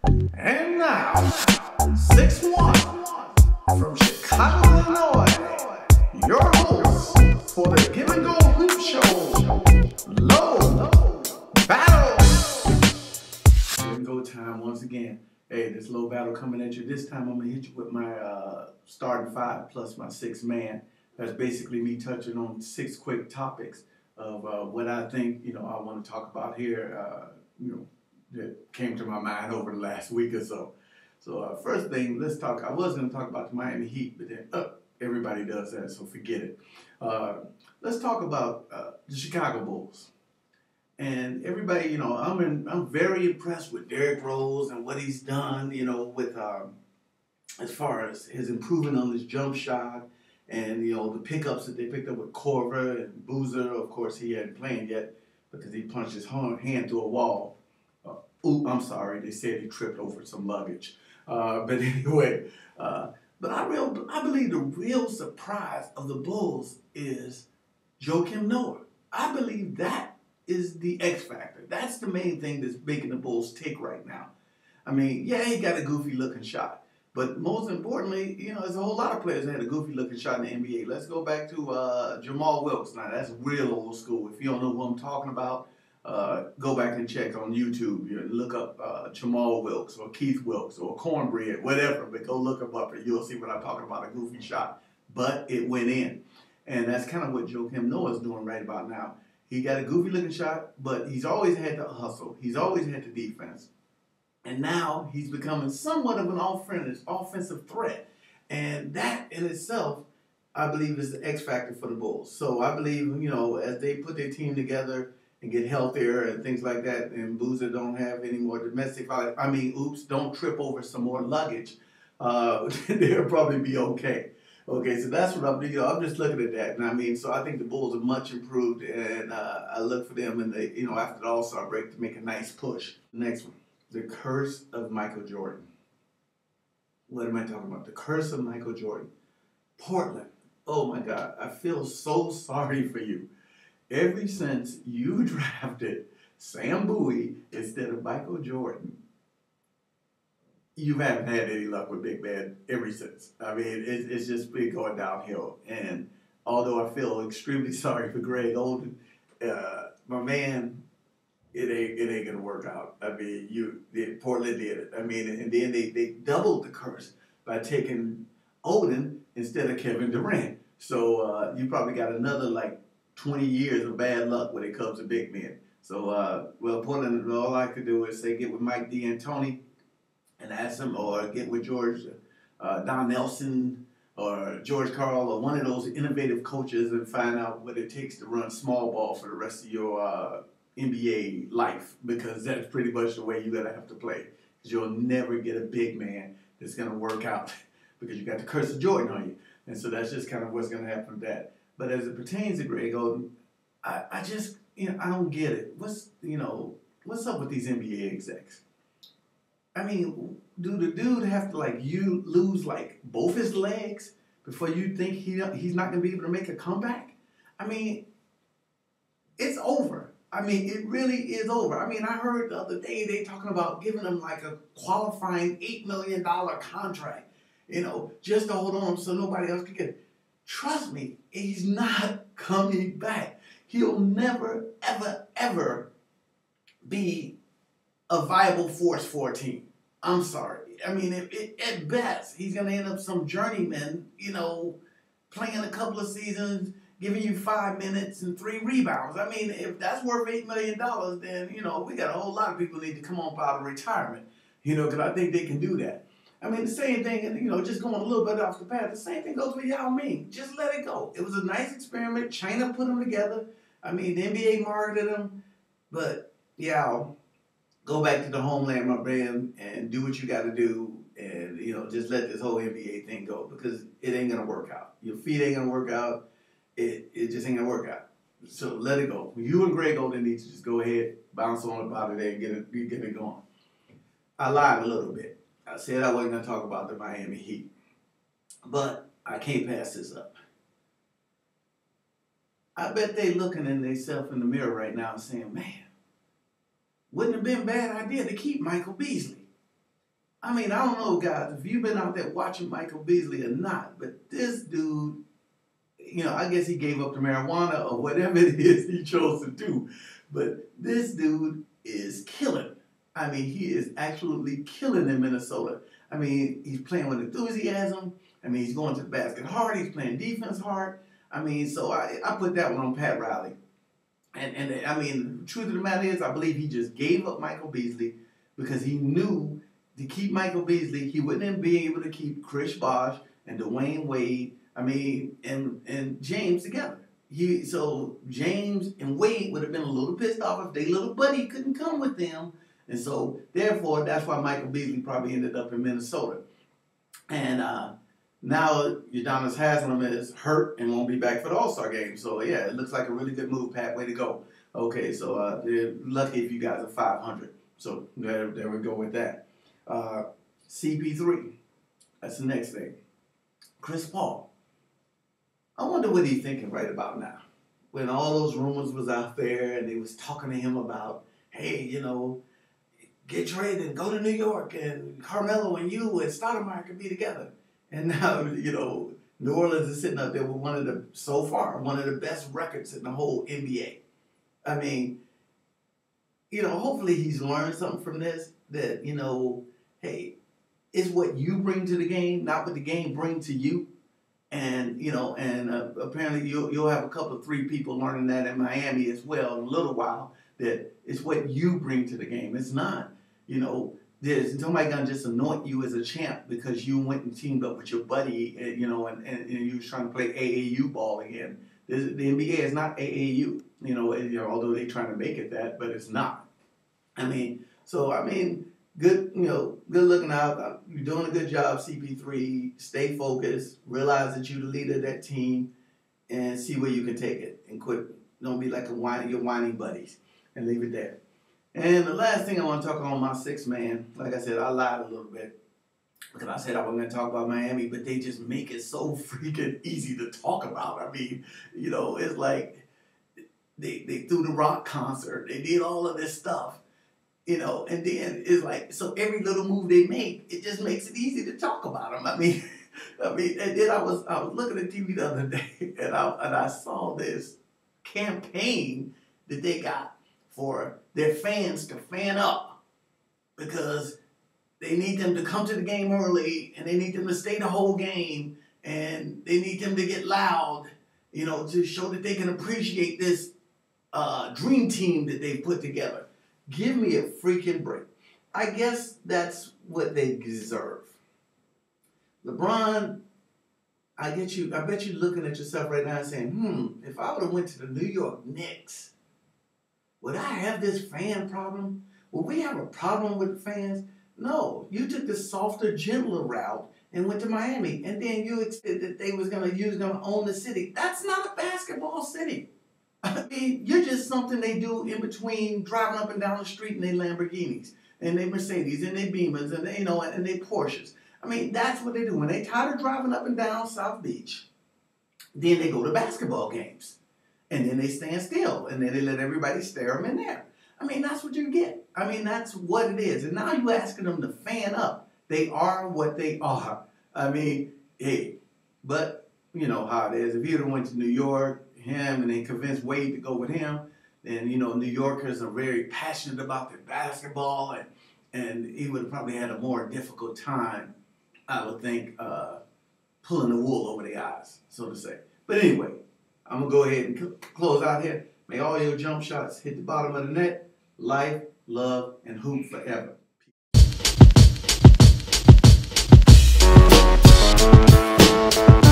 And now, 6-1 from Chicago, Illinois, your host for the Give and Go Hoop Show, Low Battle. Give and go time once again. Hey, this Low Battle coming at you. This time I'm going to hit you with my starting five plus my sixth man. That's basically me touching on 6 quick topics of what I think, I want to talk about here, that came to my mind over the last week or so. So first thing, let's talk. I was going to talk about the Miami Heat, but then everybody does that, so forget it. Let's talk about the Chicago Bulls. And everybody, I'm very impressed with Derrick Rose and what he's done, with as far as his improvement on his jump shot and, the pickups that they picked up with Korver and Boozer. Of course, he hadn't played yet because he punched his hand through a wall. I'm sorry, they said he tripped over some luggage. But anyway, but I believe the real surprise of the Bulls is Joakim Noah. I believe that is the X factor. That's the main thing that's making the Bulls tick right now. I mean, yeah, he got a goofy looking shot. But most importantly, there's a whole lot of players that had a goofy looking shot in the NBA. Let's go back to Jamal Wilkes. Now, that's real old school. If you don't know who I'm talking about, go back and check on YouTube. Look up Jamal Wilkes or Keith Wilkes or Cornbread, whatever. But go look him up and you'll see what I'm talking about, a goofy shot. But it went in. And that's kind of what Joakim Noah is doing right about now. He got a goofy-looking shot, but he's always had the hustle. He's always had the defense. And now he's becoming somewhat of an offensive threat. And that in itself, I believe, is the X factor for the Bulls. So I believe, as they put their team together and get healthier and things like that, and Boozer don't have any more domestic violence, don't trip over some more luggage, they'll probably be okay. Okay, so that's what I'm just looking at that. And so I think the Bulls are much improved, and I look for them in the, after the All-Star break to make a nice push. Next one, the curse of Michael Jordan. What am I talking about? The curse of Michael Jordan. Portland. Oh my God, I feel so sorry for you. Ever since you drafted Sam Bowie instead of Michael Jordan, you haven't had any luck with Big Man ever since. It's just been going downhill. And although I feel extremely sorry for Greg Oden, my man, it ain't gonna work out. Portland did it. And then they doubled the curse by taking Oden instead of Kevin Durant. So you probably got another 20 years of bad luck when it comes to big men. So Portland, all I could do is say get with Mike D'Antoni and ask him, or get with Don Nelson or George Karl or one of those innovative coaches and find out what it takes to run small ball for the rest of your NBA life, because that's pretty much the way you're going to have to play. Because you'll never get a big man that's going to work out because you got the curse of Jordan on you. And so that's just kind of what's going to happen with that. But as it pertains to Greg Oden, I just, I don't get it. What's up with these NBA execs? Do the dude have to lose both his legs before you think he's not going to be able to make a comeback? It's over. It really is over. I heard the other day they talking about giving him a qualifying $8 million contract, just to hold on so nobody else can get it. Trust me, he's not coming back. He'll never, ever, ever be a viable force for a team. I'm sorry. At best, he's going to end up some journeyman, playing a couple of seasons, giving you 5 minutes and 3 rebounds. If that's worth $8 million, then, we got a whole lot of people need to come up out of retirement, because I think they can do that. The same thing, just going a little bit off the path, the same thing goes with Yao Ming. Just let it go. It was a nice experiment. China put them together. The NBA marketed them. But, Yao, go back to the homeland, my friend, and do what you got to do, and just let this whole NBA thing go, because it ain't gonna work out. Your feet ain't gonna work out. It just ain't gonna work out. So let it go. You and Greg Oden need to just go ahead, bounce on about it, and get it going. I lied a little bit. I said I wasn't gonna talk about the Miami Heat, but I can't pass this up. I bet they looking in themselves in the mirror right now and saying, man, wouldn't have been a bad idea to keep Michael Beasley. I mean, I don't know, guys, if you've been out there watching Michael Beasley or not, but this dude, you know, I guess he gave up the marijuana or whatever it is he chose to do. But this dude is killing. I mean, he is absolutely killing in Minnesota. I mean, he's playing with enthusiasm. I mean, he's going to the basket hard. He's playing defense hard. I mean, so I put that one on Pat Riley. And I mean, the truth of the matter is, I believe he just gave up Michael Beasley because he knew to keep Michael Beasley, he wouldn't be able to keep Chris Bosh and Dwayne Wade, I mean, and James together. So James and Wade would have been a little pissed off if their little buddy couldn't come with them. And so, therefore, that's why Michael Beasley probably ended up in Minnesota. And now Udonis Haslem is hurt and won't be back for the All-Star game. So, yeah, it looks like a really good move, Pat. Way to go. Okay, so lucky if you guys are 500. So there we go with that. CP3, that's the next thing. Chris Paul. I wonder what he's thinking right about now. When all those rumors was out there and they was talking to him about, hey, you know, get traded and go to New York and Carmelo and you and Stoudemire can be together. And now, you know, New Orleans is sitting up there with one of the best records in the whole NBA. I mean, you know, hopefully he's learned something from this, that, you know, hey, it's what you bring to the game, not what the game brings to you. And, you know, and apparently you'll have a couple of 3 people learning that in Miami as well in a little while, that it's what you bring to the game. It's not, you know, there's somebody gonna just anoint you as a champ because you went and teamed up with your buddy, you know, and you was trying to play AAU ball again. The NBA is not AAU, you know, although they're trying to make it that, but it's not. I mean, so, I mean, good, you know, good looking out. You're doing a good job, CP3. Stay focused. Realize that you're the leader of that team and see where you can take it and quit. Don't be like your whining buddies and leave it there. And the last thing I want to talk on my 6th man, like I said, I lied a little bit because I said I wasn't going to talk about Miami, but they just make it so freaking easy to talk about. I mean, you know, it's like they threw the rock concert. They did all of this stuff. You know, and then it's like, so every little move they make, it just makes it easy to talk about them. I mean, and then I was looking at TV the other day, and I saw this campaign that they got for their fans to fan up because they need them to come to the game early, and they need them to stay the whole game, and they need them to get loud, you know, to show that they can appreciate this dream team that they've put together. Give me a freaking break. I guess that's what they deserve. LeBron, I bet you looking at yourself right now and saying, if I would have went to the New York Knicks, would I have this fan problem? Would we have a problem with the fans? No, you took the softer, gentler route and went to Miami, and then you expected that they was gonna own the city. That's not a basketball city. I mean, you're just something they do in between driving up and down the street in their Lamborghinis and their Mercedes and their Beamers and they, you know, and their Porsches. I mean, that's what they do. When they tired of driving up and down South Beach, then they go to basketball games. And then they stand still. And then they let everybody stare them in there. I mean, that's what you get. I mean, that's what it is. And now you're asking them to fan up. They are what they are. I mean, hey, but you know how it is. If you'd have went to New York, him, and they convinced Wade to go with him, then, you know, New Yorkers are very passionate about their basketball, and he would have probably had a more difficult time, I would think, pulling the wool over their eyes, so to say. But anyway, I'm going to go ahead and close out here. May all your jump shots hit the bottom of the net. Life, love, and hoop forever. Peace.